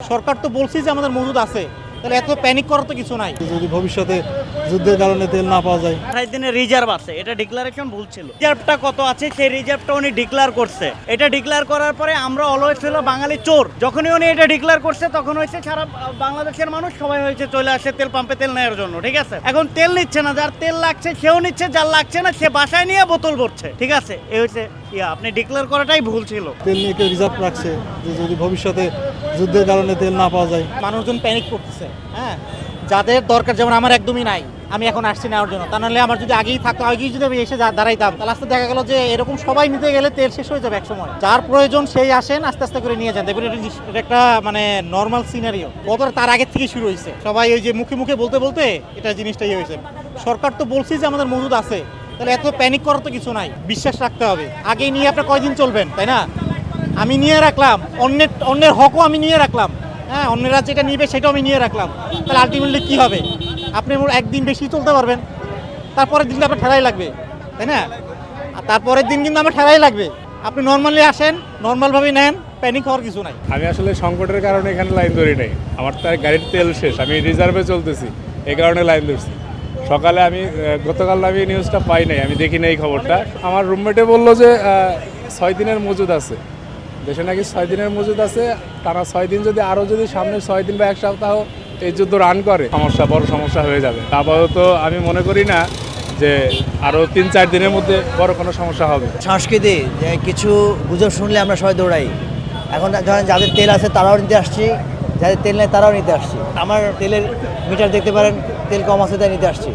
সরকার তো বলছে যে আমাদের মজুদ আছে, তাহলে এত প্যানিক করার তো কিছু নাই। যদি ভবিষ্যতে যুদ্ধের কারণে তেল না পাওয়া যায়, 28 দিনের রিজার্ভ আছে, এটা ডিক্লারেশন ভুল ছিল। রিজার্ভটা কত আছে সেই রিজার্ভটা উনি ডিক্লেয়ার করছে। এটা ডিক্লেয়ার করার পরে আমরা অলওয়েজ ছিল বাঙালি চোর। যখনই উনি এটা ডিক্লেয়ার করছে তখন হয়েছে সারা বাংলাদেশের মানুষ সবাই হয়েছে চলে আসে তেল পাম্পে তেল নেওয়ার জন্য। ঠিক আছে, এখন তেল নিচ্ছে না, যার তেল লাগছে সেও নিচ্ছে, যার লাগছে না সে বাসায় নিয়ে বোতল ভরছে। ঠিক আছে, এই হচ্ছে আপনি ডিক্লেয়ার করাটাই ভুল ছিল। তেল নিয়ে কেউ রিজার্ভ রাখছে যে যদি ভবিষ্যতে যুদ্ধের কারণে তেল না পাওয়া যায়। মানুষজন প্যানিক করতেছে। হ্যাঁ, যাদের দরকার, যেমন আমার একদমই নাই, আমি এখন আসছি নেওয়ার জন্য। তা নাহলে আমার যদি আগেই থাকতো, আগেই যদি আমি এসে দাঁড়াইতাম, তাহলে আস্তে দেখা গেল যে এরকম সবাই নিতে গেলে তেল শেষ হয়ে যাবে এক সময়। যার প্রয়োজন সেই আসেন, আস্তে আস্তে করে নিয়ে যান। দেখুন এটা একটা মানে নর্মাল সিনারিও, বদর তার আগে থেকে শুরু হয়েছে। সবাই ওই যে মুখে মুখে বলতে বলতে এটা জিনিসটাই হয়েছে। সরকার তো বলছে যে আমাদের মজুদ আছে, তাহলে এত প্যানিক করার তো কিছু নাই। বিশ্বাস রাখতে হবে। আগেই নিয়ে আপনি কয়দিন চলবেন, তাই না? আমি নিয়ে রাখলাম, অন্যের হকও আমি নিয়ে রাখলাম। হ্যাঁ, অন্যরা যেটা নিবে সেটাও আমি নিয়ে রাখলাম। তাহলে আলটিমেটলি কী হবে? আপনি একদিন বেশি চলতে পারবেন, তারপরের দিন আপনার ঠেলাই লাগবে, তাই না? আর তারপরের দিন কিন্তু আমার ঠেলাই লাগবে। আপনি নর্মালি আসেন, নর্মালভাবে নেন, প্যানিক হওয়ার কিছু নাই। আমি আসলে সংকটের কারণে এখানে লাইন ধরি নাই। আমার তার গাড়ির তেল শেষ, আমি রিজার্ভে চলতেছি, এই কারণে লাইন ধরছি। সকালে আমি গতকাল আমি নিউজটা পাই নাই, আমি দেখি নাই এই খবরটা। আমার রুমমেটে বললো যে 6 দিনের মজুদ আছে দেশে, নাকি 6 দিনের মজুদ আছে। তারা 6 দিন যদি আরও যদি সামনের 6 দিন বা এক সপ্তাহ এই যুদ্ধ রান করে, বড় সমস্যা হয়ে যাবে। আপাতত আমি মনে করি না যে আরও 3-4 দিনের মধ্যে বড় কোনো সমস্যা হবে। সংস্কৃতি যে কিছু গুজব শুনলে আমরা সবাই দৌড়াই। এখন ধরেন যাদের তেল আছে তারাও নিতে আসছি, যাদের তেল নেই তারাও নিতে আসছি। আমার তেলের মিটার দেখতে পারেন, তেল কম আছে তাই নিতে আসছি।